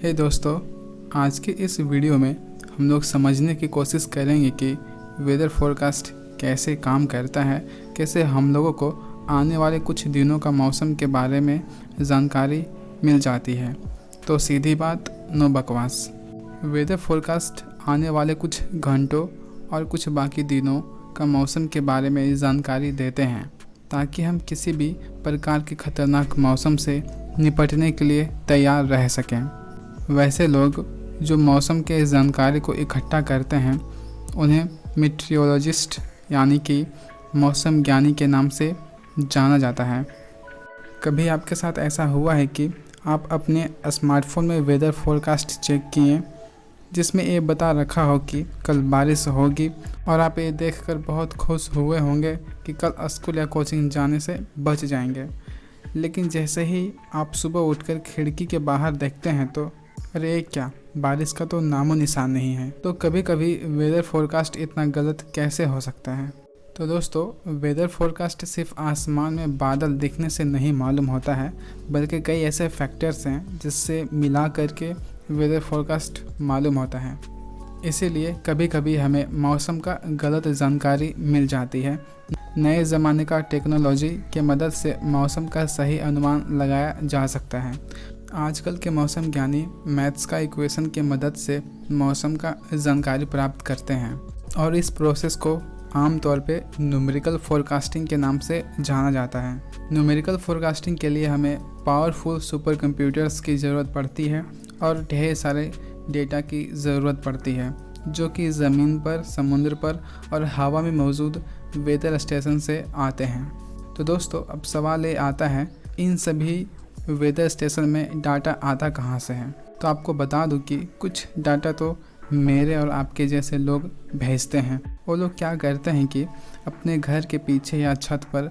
हे दोस्तों, आज के इस वीडियो में हम लोग समझने की कोशिश करेंगे कि वेदर फोरकास्ट कैसे काम करता है, कैसे हम लोगों को आने वाले कुछ दिनों का मौसम के बारे में जानकारी मिल जाती है। तो सीधी बात, नो बकवास। वेदर फोरकास्ट आने वाले कुछ घंटों और कुछ बाकी दिनों का मौसम के बारे में जानकारी देते हैं ताकि हम किसी भी प्रकार के खतरनाक मौसम से निपटने के लिए तैयार रह सकें। वैसे लोग जो मौसम के जानकारी को इकट्ठा करते हैं उन्हें मीटियोरोलॉजिस्ट यानी कि मौसम ज्ञानी के नाम से जाना जाता है। कभी आपके साथ ऐसा हुआ है कि आप अपने स्मार्टफोन में वेदर फोरकास्ट चेक किए जिसमें ये बता रखा हो कि कल बारिश होगी और आप ये देखकर बहुत खुश हुए होंगे कि कल स्कूल या कोचिंग जाने से बच जाएंगे, लेकिन जैसे ही आप सुबह उठकर खिड़की के बाहर देखते हैं तो अरे क्या, बारिश का तो नामो निशान नहीं है। तो कभी कभी वेदर फोरकास्ट इतना गलत कैसे हो सकता है? तो दोस्तों, वेदर फोरकास्ट सिर्फ आसमान में बादल दिखने से नहीं मालूम होता है, बल्कि कई ऐसे फैक्टर्स हैं जिससे मिला करके वेदर फोरकास्ट मालूम होता है। इसीलिए कभी कभी हमें मौसम का गलत जानकारी मिल जाती है। नए ज़माने का टेक्नोलॉजी के मदद से मौसम का सही अनुमान लगाया जा सकता है। आजकल के मौसम ज्ञानी मैथ्स का इक्वेशन के मदद से मौसम का जानकारी प्राप्त करते हैं और इस प्रोसेस को आमतौर पे न्यूमेरिकल फोरकास्टिंग के नाम से जाना जाता है। न्यूमेरिकल फोरकास्टिंग के लिए हमें पावरफुल सुपर कंप्यूटर्स की ज़रूरत पड़ती है और ढेर सारे डेटा की ज़रूरत पड़ती है जो कि ज़मीन पर, समुद्र पर और हवा में मौजूद वेदर स्टेशन से आते हैं। तो दोस्तों, अब सवाल ये आता है, इन सभी वेदर स्टेशन में डाटा आता कहाँ से है? तो आपको बता दूं कि कुछ डाटा तो मेरे और आपके जैसे लोग भेजते हैं। वो लोग क्या करते हैं कि अपने घर के पीछे या छत पर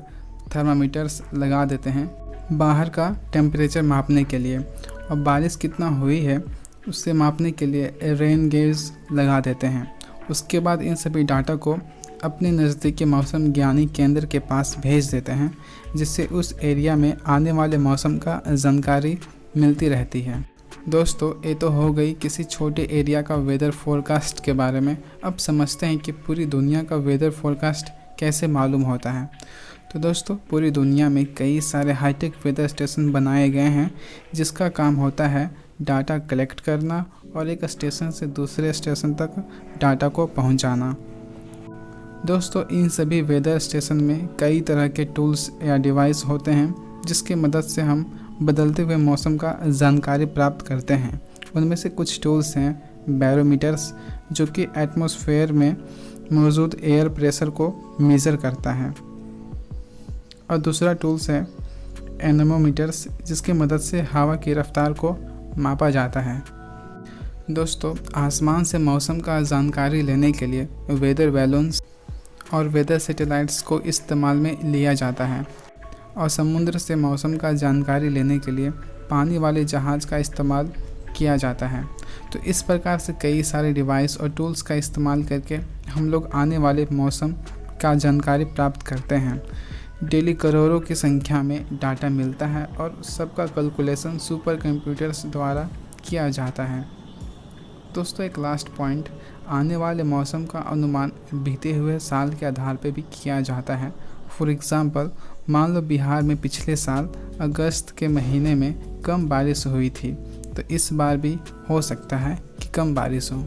थर्मामीटर्स लगा देते हैं बाहर का टेम्परेचर मापने के लिए, और बारिश कितना हुई है उससे मापने के लिए रेन गेज लगा देते हैं। उसके बाद इन सभी डाटा को अपने नज़दीकी मौसम ज्ञानी केंद्र के पास भेज देते हैं, जिससे उस एरिया में आने वाले मौसम का जानकारी मिलती रहती है। दोस्तों, ये तो हो गई किसी छोटे एरिया का वेदर फोरकास्ट के बारे में। अब समझते हैं कि पूरी दुनिया का वेदर फोरकास्ट कैसे मालूम होता है। तो दोस्तों, पूरी दुनिया में कई सारे हाईटेक वेदर स्टेशन बनाए गए हैं जिसका काम होता है डाटा कलेक्ट करना और एक स्टेशन से दूसरे स्टेशन तक डाटा को पहुंचाना। दोस्तों, इन सभी वेदर स्टेशन में कई तरह के टूल्स या डिवाइस होते हैं जिसकी मदद से हम बदलते हुए मौसम का जानकारी प्राप्त करते हैं। उनमें से कुछ टूल्स हैं बैरोमीटर्स, जो कि एटमॉस्फेयर में मौजूद एयर प्रेशर को मेज़र करता है, और दूसरा टूल्स है एनेमोमीटर्स, जिसकी मदद से हवा की रफ्तार को मापा जाता है। दोस्तों, आसमान से मौसम का जानकारी लेने के लिए वेदर बैलून्स और वेदर सैटेलाइट्स को इस्तेमाल में लिया जाता है, और समुद्र से मौसम का जानकारी लेने के लिए पानी वाले जहाज़ का इस्तेमाल किया जाता है। तो इस प्रकार से कई सारे डिवाइस और टूल्स का इस्तेमाल करके हम लोग आने वाले मौसम का जानकारी प्राप्त करते हैं। डेली करोड़ों की संख्या में डाटा मिलता है और सबका कैलकुलेशन सुपर कंप्यूटर्स द्वारा किया जाता है। दोस्तों, एक लास्ट पॉइंट, आने वाले मौसम का अनुमान बीते हुए साल के आधार पर भी किया जाता है। फॉर एग्ज़ाम्पल, मान लो बिहार में पिछले साल अगस्त के महीने में कम बारिश हुई थी, तो इस बार भी हो सकता है कि कम बारिश हो।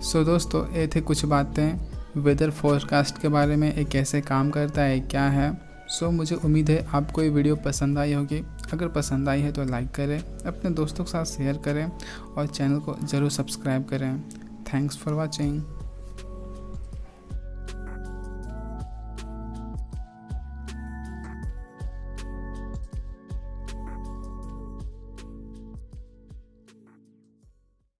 सो दोस्तों, ये थे कुछ बातें वेदर फोरकास्ट के बारे में, ये कैसे काम करता है, क्या है। सो मुझे उम्मीद है आपको ये वीडियो पसंद आई होगी। अगर पसंद आई है तो लाइक करें, अपने दोस्तों के साथ शेयर करें और चैनल को ज़रूर सब्सक्राइब करें। Thanks for watching.